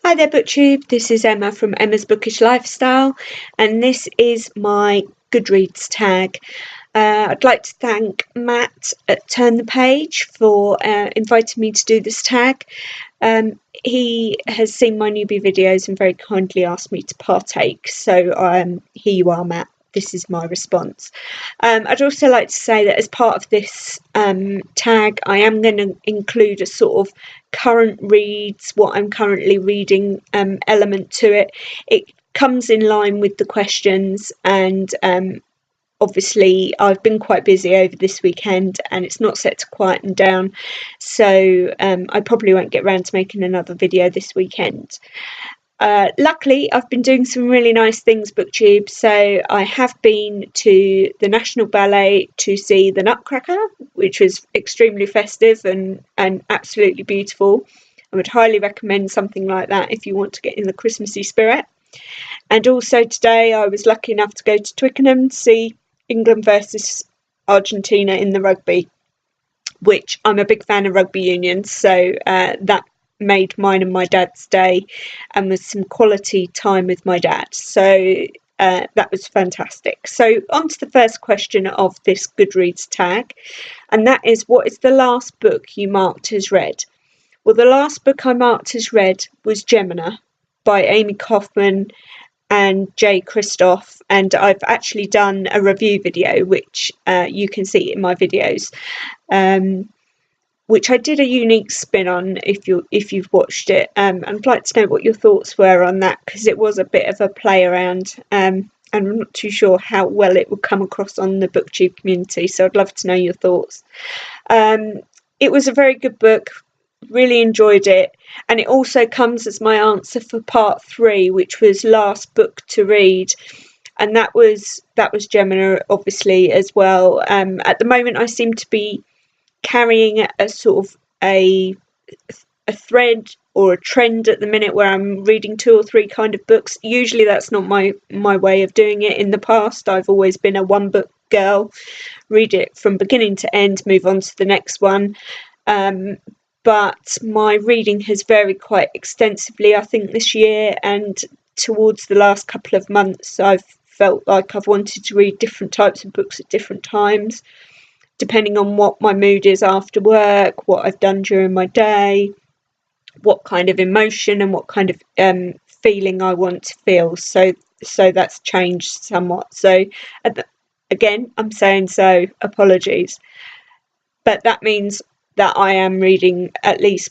Hi there, BookTube. This is Emma from Emma's Bookish Lifestyle, and this is my Goodreads tag. I'd like to thank Matt at Turn the Page for inviting me to do this tag. He has seen my newbie videos and very kindly asked me to partake, so here you are, Matt. This is my response. I'd also like to say that as part of this tag, I am going to include a sort of current reads, what I'm currently reading element to it. It comes in line with the questions, and obviously I've been quite busy over this weekend and it's not set to quieten down, so I probably won't get around to making another video this weekend. Luckily, I've been doing some really nice things, BookTube. So I have been to the National Ballet to see The Nutcracker, which was extremely festive and absolutely beautiful. I would highly recommend something like that if you want to get in the Christmassy spirit. And also today I was lucky enough to go to Twickenham to see England versus Argentina in the rugby, which I'm a big fan of rugby union, so that made mine and my dad's day, and was some quality time with my dad, so that was fantastic. So on to the first question of this Goodreads tag, and that is, what is the last book you marked as read? Well, the last book I marked as read was Gemina by Amy Kaufman and Jay Kristoff, and I've actually done a review video which you can see in my videos, which I did a unique spin on if you've watched it. I'd like to know what your thoughts were on that, because it was a bit of a play around, and I'm not too sure how well it would come across on the BookTube community, so I'd love to know your thoughts. It was a very good book, really enjoyed it, and it also comes as my answer for part 3, which was last book to read, and that was Gemina, obviously, as well. At the moment I seem to be carrying a sort of a thread or a trend at the minute where I'm reading 2 or 3 kind of books. Usually that's not my way of doing it. In the past I've always been a one book girl, read it from beginning to end, move on to the next one, but my reading has varied quite extensively, I think, this year, and towards the last couple of months I've felt like I've wanted to read different types of books at different times, depending on what my mood is after work, what I've done during my day, what kind of emotion and what kind of feeling I want to feel. So that's changed somewhat. So again, I'm saying so, apologies. But that means that I am reading at least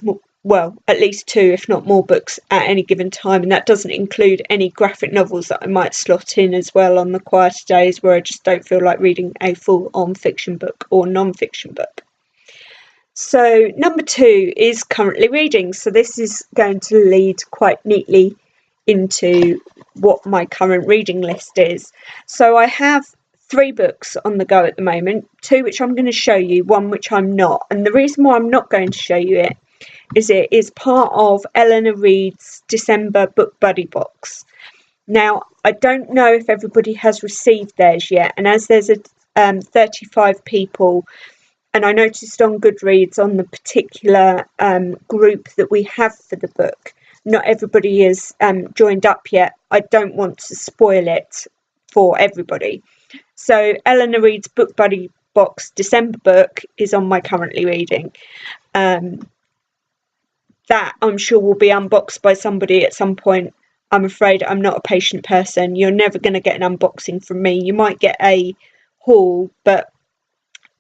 2, if not more, books at any given time, and that doesn't include any graphic novels that I might slot in as well on the quieter days where I just don't feel like reading a full-on fiction book or non-fiction book. So number 2 is currently reading, so this is going to lead quite neatly into what my current reading list is. So I have 3 books on the go at the moment, 2 which I'm going to show you, 1 which I'm not, and the reason why I'm not going to show you it is part of Eleanor Reed's December Book Buddy box. Now, I don't know if everybody has received theirs yet, and as there's 35 people, and I noticed on Goodreads, on the particular group that we have for the book, not everybody is joined up yet. I don't want to spoil it for everybody. So Eleanor Reed's Book Buddy box December book is on my currently reading. That I'm sure will be unboxed by somebody at some point. I'm afraid I'm not a patient person. You're never going to get an unboxing from me. You might get a haul, but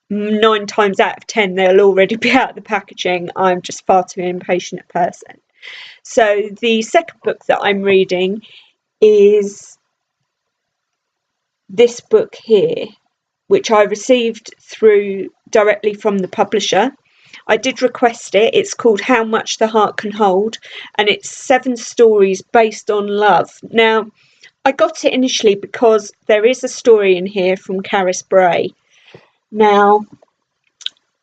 9 times out of 10 they'll already be out of the packaging. I'm just far too impatient a person. So the second book that I'm reading is this book here, which I received directly from the publisher. I did request it. It's called How Much the Heart Can Hold, and it's 7 stories based on love. Now, I got it initially because there is a story in here from Caris Bray. Now,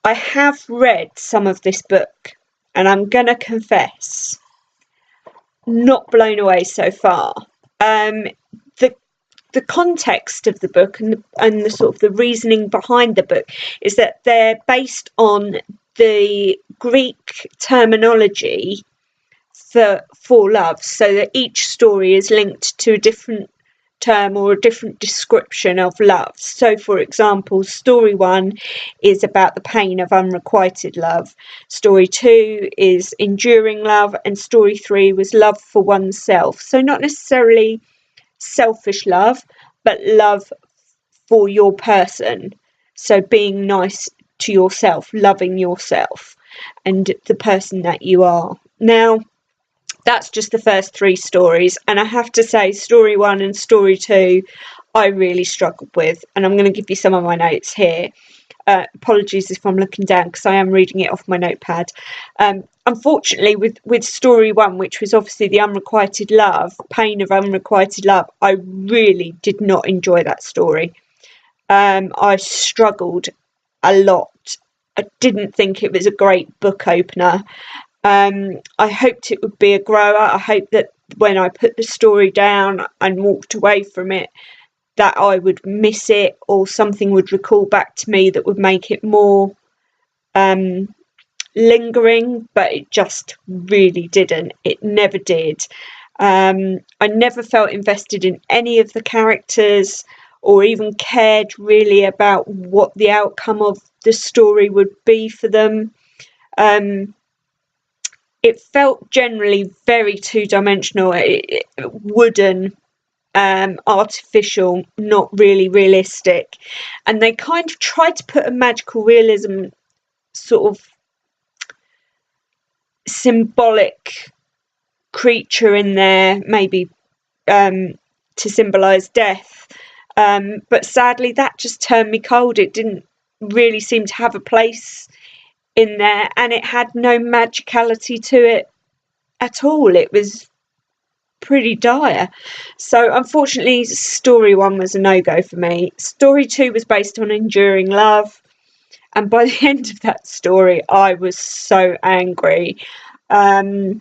I have read some of this book, and I'm going to confess, not blown away so far. The context of the book and the sort of the reasoning behind the book is that they're based on the Greek terminology the 4 loves, so that each story is linked to a different term or a different description of love. So for example, story 1 is about the pain of unrequited love, story 2 is enduring love, and story 3 was love for oneself. So not necessarily selfish love, but love for your person. So being nice to yourself, loving yourself and the person that you are. Now, that's just the first 3 stories, and I have to say story 1 and story 2 I really struggled with, and I'm going to give you some of my notes here. Apologies if I'm looking down because I am reading it off my notepad. Unfortunately, with story 1, which was obviously the unrequited love, pain of unrequited love, I really did not enjoy that story. I struggled a lot. I didn't think it was a great book opener. I hoped it would be a grower. I hoped that when I put the story down and walked away from it, that I would miss it or something would recall back to me that would make it more lingering, but it just really didn't. It never did. I never felt invested in any of the characters or even cared really about what the outcome of the story would be for them. It felt generally very two-dimensional, wooden, artificial, not really realistic. And they kind of tried to put a magical realism sort of symbolic creature in there, maybe to symbolise death. But sadly, that just turned me cold. It didn't really seem to have a place in there, and it had no magicality to it at all. It was pretty dire. So unfortunately, story 1 was a no-go for me. Story 2 was based on enduring love, and by the end of that story I was so angry. I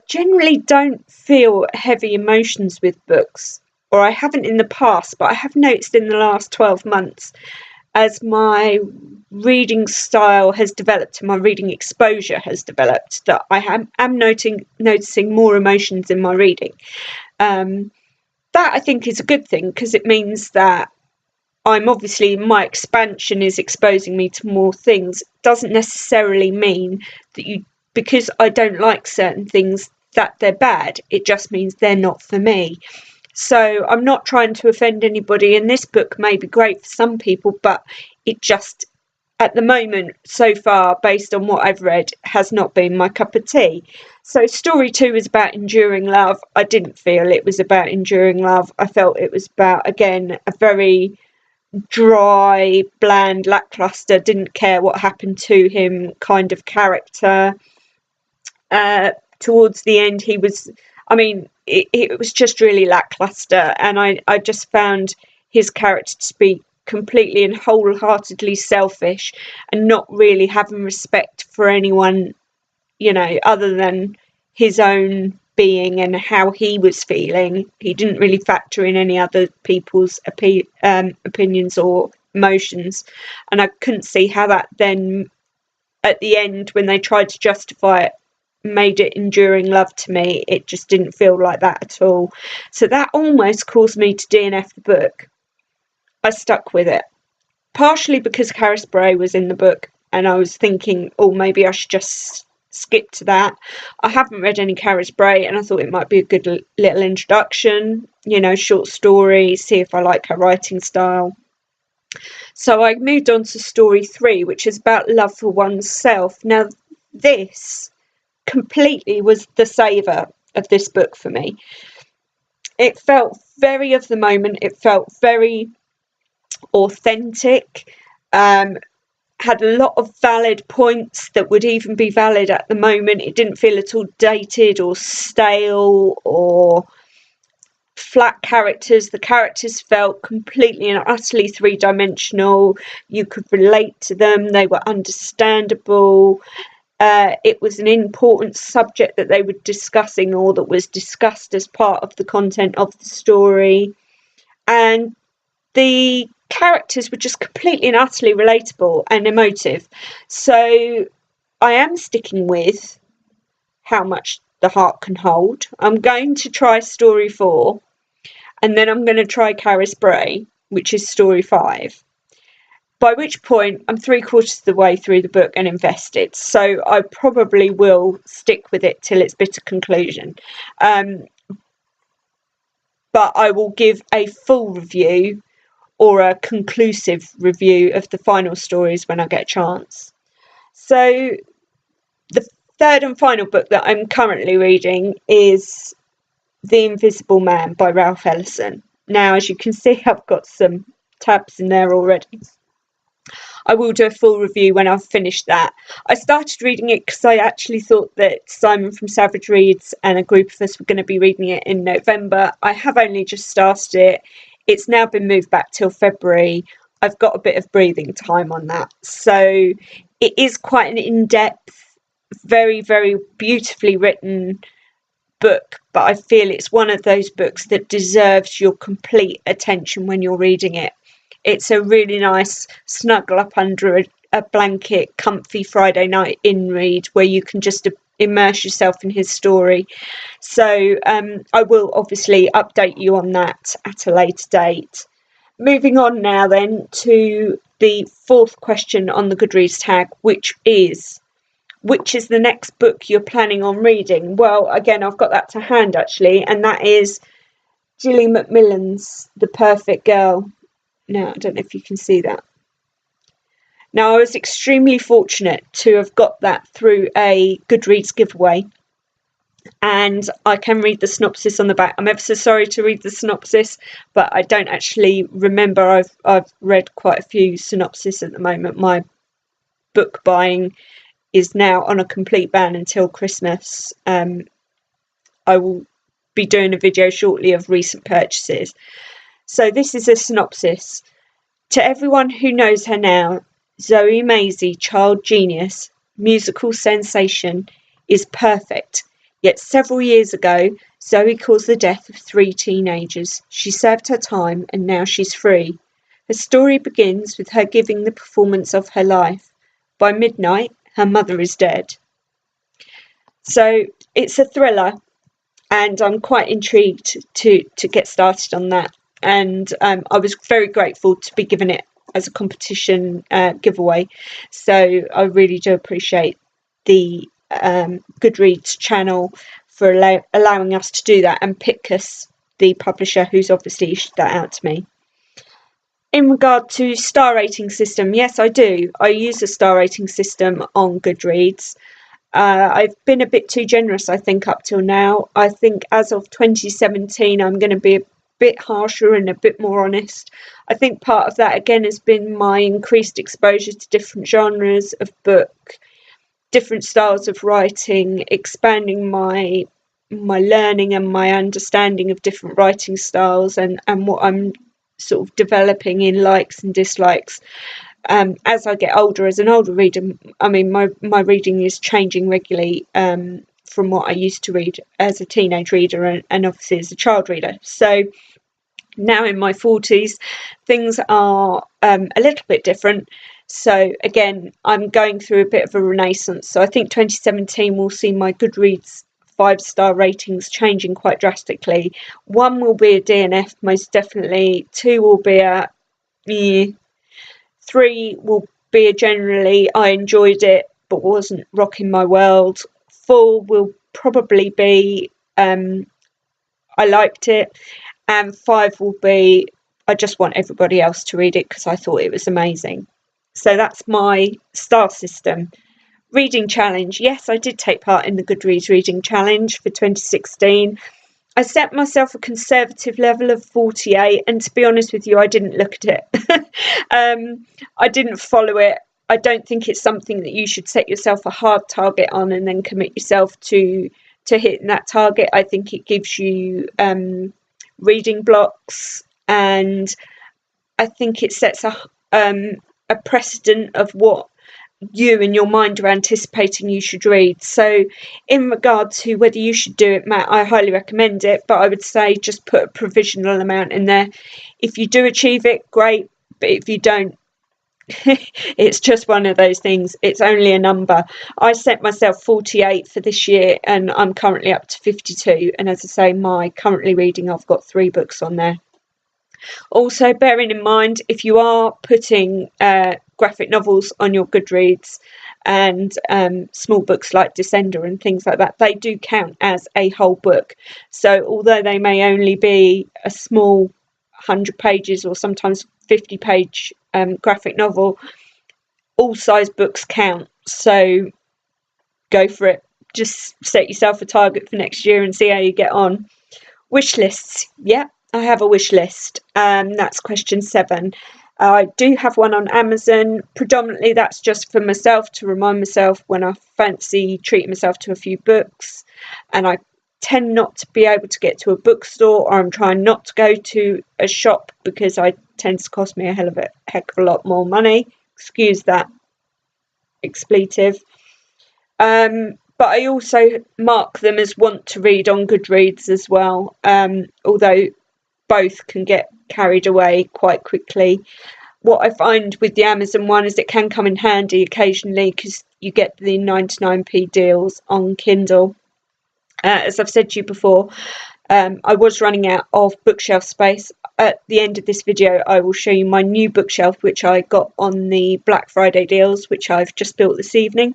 generally don't feel heavy emotions with books, or I haven't in the past, but I have noticed in the last 12 months as my reading style has developed and my reading exposure has developed, that I am noticing more emotions in my reading. That I think is a good thing, because it means that I'm obviously, my expansion is exposing me to more things. It doesn't necessarily mean that because I don't like certain things, that they're bad. It just means they're not for me. So I'm not trying to offend anybody, and this book may be great for some people, but it just, at the moment, so far, based on what I've read, has not been my cup of tea. So story 2 is about enduring love. I didn't feel it was about enduring love. I felt it was about, again, a very dry, bland, lackluster, didn't care what happened to him kind of character. Towards the end, he was, I mean, it was just really lackluster, and I just found his character to be completely and wholeheartedly selfish and not really having respect for anyone, other than his own being and how he was feeling. He didn't really factor in any other people's opinions or emotions, and I couldn't see how that then, at the end, when they tried to justify it, made it enduring love to me. It just didn't feel like that at all. So that almost caused me to DNF the book. I stuck with it, partially because Caris Bray was in the book, and I was thinking, oh, maybe I should just skip to that. I haven't read any Caris Bray, and I thought it might be a good little introduction, short story, see if I like her writing style. So I moved on to story 3, which is about love for oneself. Now, this completely was the savour of this book for me. It felt very of the moment. It felt very authentic. Had a lot of valid points that would even be valid at the moment. It didn't feel at all dated or stale or flat characters. The characters felt completely and utterly three-dimensional. You could relate to them. They were understandable. It was an important subject that they were discussing, or that was discussed as part of the content of the story. And the characters were just completely and utterly relatable and emotive. So I am sticking with how much The Heart Can Hold. I'm going to try story 4, and then I'm going to try Caris Bray, which is story 5. By which point I'm 3/4 of the way through the book and invested, so I probably will stick with it till its bitter conclusion. But I will give a full review or a conclusive review of the final stories when I get a chance. So the third and final book that I'm currently reading is The Invisible Man by Ralph Ellison. Now, as you can see, I've got some tabs in there already. I will do a full review when I've finished that. I started reading it because I actually thought that Simon from Savage Reads and a group of us were going to be reading it in November. I have only just started it. It's now been moved back till February. I've got a bit of breathing time on that. So it is quite an in-depth, very, very beautifully written book, but I feel it's one of those books that deserves your complete attention when you're reading it. It's a really nice snuggle up under a blanket, comfy Friday night in read where you can just immerse yourself in his story. So I will obviously update you on that at a later date. Moving on now then to the fourth question on the Goodreads tag, which is the next book you're planning on reading? Well, again, I've got that to hand actually, and that is Gillian Macmillan's The Perfect Girl. Now, I don't know if you can see that. Now, I was extremely fortunate to have got that through a Goodreads giveaway, and I can read the synopsis on the back. I'm ever so sorry to read the synopsis, but I don't actually remember. I've read quite a few synopses at the moment. My book buying is now on a complete ban until Christmas. I will be doing a video shortly of recent purchases. So this is a synopsis. To everyone who knows her now, Zoe Maisie, child genius, musical sensation, is perfect. Yet several years ago, Zoe caused the death of 3 teenagers. She served her time and now she's free. Her story begins with her giving the performance of her life. By midnight, her mother is dead. So it's a thriller, and I'm quite intrigued to get started on that. And I was very grateful to be given it as a competition giveaway. So I really do appreciate the Goodreads channel for allowing us to do that, and Pickus, the publisher, who's obviously issued that out to me. In regard to star rating system, yes, I do. I use a star rating system on Goodreads. I've been a bit too generous, I think, up till now. I think as of 2017, I'm going to be a bit harsher and a bit more honest. I think part of that, again, has been my increased exposure to different genres of book, different styles of writing, expanding my learning and my understanding of different writing styles, and what I'm sort of developing in likes and dislikes. As I get older, as an older reader, I mean, my reading is changing regularly from what I used to read as a teenage reader and obviously as a child reader. So now in my 40s, things are a little bit different. So again, I'm going through a bit of a renaissance. So I think 2017 will see my Goodreads 5-star ratings changing quite drastically. 1 will be a DNF, most definitely. 2 will be a 3 will be a generally I enjoyed it but wasn't rocking my world. 4 will probably be I liked it, and 5 will be I just want everybody else to read it because I thought it was amazing. So that's my star system. Reading challenge. Yes, I did take part in the Goodreads reading challenge for 2016. I set myself a conservative level of 48, and to be honest with you, I didn't look at it. I didn't follow it. I don't think it's something that you should set yourself a hard target on and then commit yourself to hitting that target. I think it gives you reading blocks, and I think it sets a precedent of what you in your mind are anticipating you should read. So in regard to whether you should do it, Matt, I highly recommend it, but I would say just put a provisional amount in there. If you do achieve it, great, but if you don't, It's just one of those things. It's only a number. I set myself 48 for this year, and I'm currently up to 52. And as I say, my currently reading, I've got 3 books on there. Also, bearing in mind, if you are putting graphic novels on your Goodreads and small books like Descender and things like that, they do count as a whole book. So although they may only be a small 100 pages or sometimes 50-page graphic novel, all size books count. So go for it. Just set yourself a target for next year and see how you get on. Wish lists. Yeah, I have a wish list. That's question 7. I do have one on Amazon. Predominantly that's just for myself, to remind myself when I fancy treating myself to a few books, and I tend not to be able to get to a bookstore, or I'm trying not to go to a shop because I tend to cost me a heck of a lot more money. Excuse that expletive. But I also mark them as want to read on Goodreads as well, although both can get carried away quite quickly. What I find with the Amazon one is it can come in handy occasionally because you get the 99p deals on Kindle. As I've said to you before, I was running out of bookshelf space. At the end of this video, I will show you my new bookshelf, which I got on the Black Friday deals, which I've just built this evening,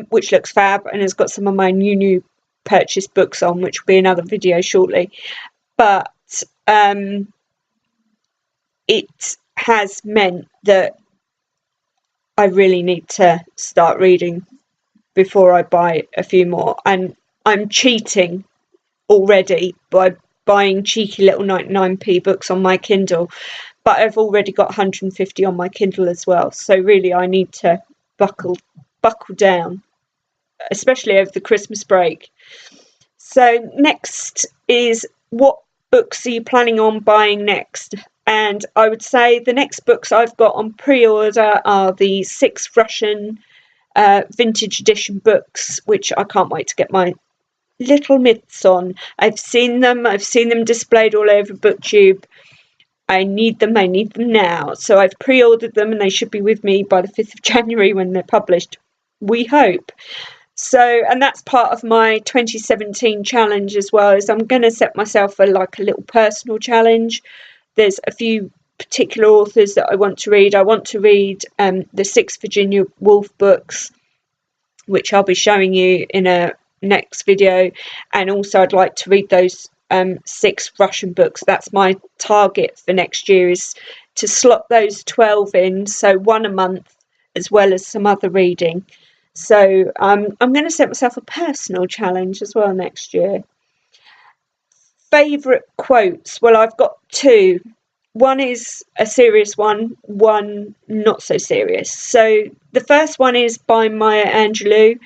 which looks fab and has got some of my new purchased books on, which will be another video shortly. But it has meant that I really need to start reading before I buy a few more, and I'm cheating already by buying cheeky little 99p books on my Kindle, but I've already got 150 on my Kindle as well, so really I need to buckle down, especially over the Christmas break. So next is, what books are you planning on buying next? And I would say the next books I've got on pre-order are the 6 Russian vintage edition books, which I can't wait to get my little mitts on. I've seen them displayed all over BookTube. I need them now. So I've pre-ordered them and they should be with me by the 5th of January when they're published, we hope. So, and that's part of my 2017 challenge as well, is I'm going to set myself a little personal challenge. There's a few particular authors that I want to read. I want to read the 6 Virginia Woolf books, which I'll be showing you in a next video, and also I'd like to read those 6 Russian books. That's my target for next year, is to slot those 12 in, so 1 a month, as well as some other reading. So I'm going to set myself a personal challenge as well next year. Favourite quotes? Well, I've got 2. One is a serious one not so serious. So the first one is by Maya Angelou.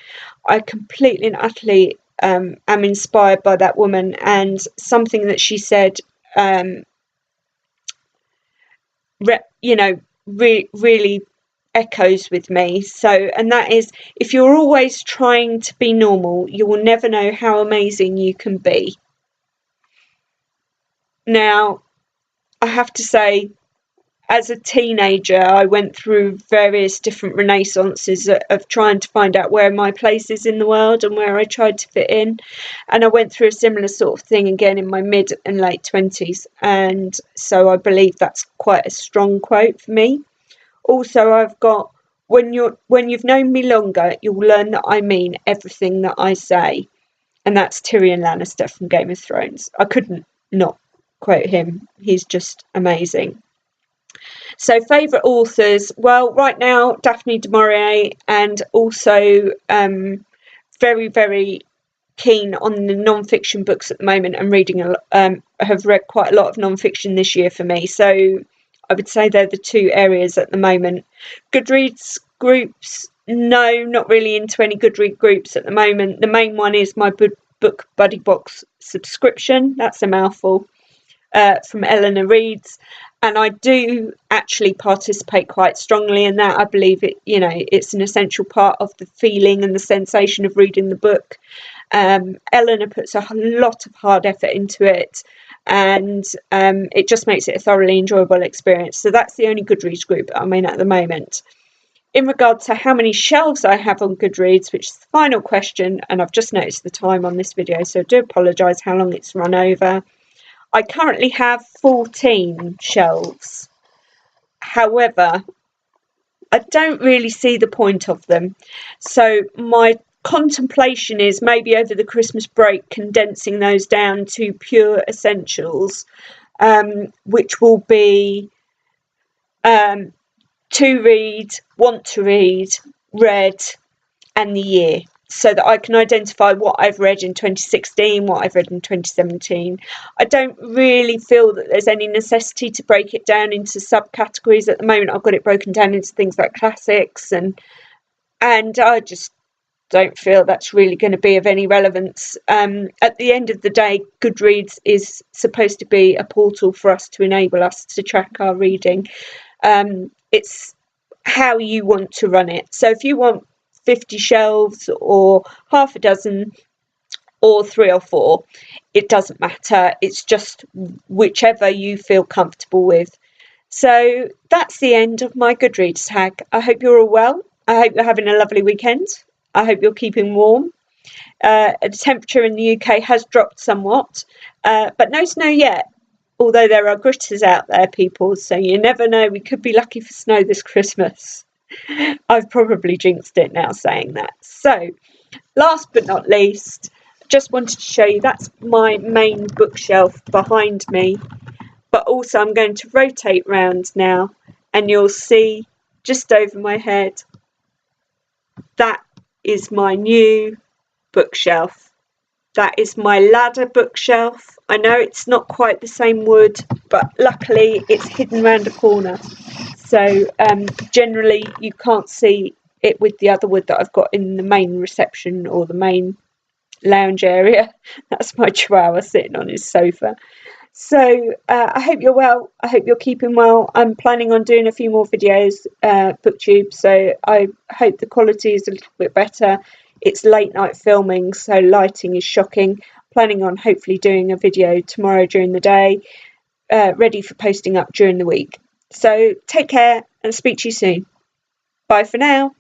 I completely and utterly am inspired by that woman, and something that she said, really echoes with me. So, and that is, if you're always trying to be normal, you will never know how amazing you can be. Now, I have to say, as a teenager, I went through various different renaissances of trying to find out where my place is in the world and where I tried to fit in. And I went through a similar sort of thing again in my mid and late 20s. And so I believe that's quite a strong quote for me. Also, I've got, when you've known me longer, you'll learn that I mean everything that I say. And that's Tyrion Lannister from Game of Thrones. I couldn't not quote him. He's just amazing. So favourite authors, well, right now Daphne du Maurier, and also very, very keen on the non-fiction books at the moment. I'm reading have read quite a lot of non-fiction this year for me, so I would say they're the 2 areas at the moment. Goodreads groups, no, not really into any Goodreads groups at the moment. The main one is my Book Buddy Box subscription. That's a mouthful. From Eleanor Reads, and I do actually participate quite strongly in that. I believe it's an essential part of the feeling and the sensation of reading the book, Eleanor puts a lot of hard effort into it, and it just makes it a thoroughly enjoyable experience. So that's the only Goodreads group I'm in at the moment. In regard to how many shelves I have on Goodreads, which is the final question, and I've just noticed the time on this video, so I do apologise how long it's run over. I currently have 14 shelves. However, I don't really see the point of them. So my contemplation is maybe over the Christmas break condensing those down to pure essentials, which will be to read, want to read, read, and the year, so that I can identify what I've read in 2016, what I've read in 2017. I don't really feel that there's any necessity to break it down into subcategories. At the moment, I've got it broken down into things like classics, and I just don't feel that's really going to be of any relevance. At the end of the day, Goodreads is supposed to be a portal for us to enable us to track our reading. It's how you want to run it. So if you want 50 shelves or half a dozen or 3 or 4, it doesn't matter. It's just whichever you feel comfortable with. So that's the end of my Goodreads tag. I hope you're all well. I hope you're having a lovely weekend. I hope you're keeping warm. The temperature in the UK has dropped somewhat, but no snow yet. Although there are gritters out there, people, so you never know. We could be lucky for snow this Christmas. I've probably jinxed it now saying that. So, last but not least, just wanted to show you that's my main bookshelf behind me. But also I'm going to rotate round now, and you'll see just over my head, that is my new bookshelf. That is my ladder bookshelf. I know it's not quite the same wood, but luckily it's hidden around a corner. So generally you can't see it with the other wood that I've got in the main reception or the main lounge area. That's my chihuahua sitting on his sofa. So I hope you're well. I hope you're keeping well. I'm planning on doing a few more videos, booktube, so I hope the quality is a little bit better. It's late night filming, so lighting is shocking. Planning on hopefully doing a video tomorrow during the day, ready for posting up during the week. So take care and speak to you soon. Bye for now.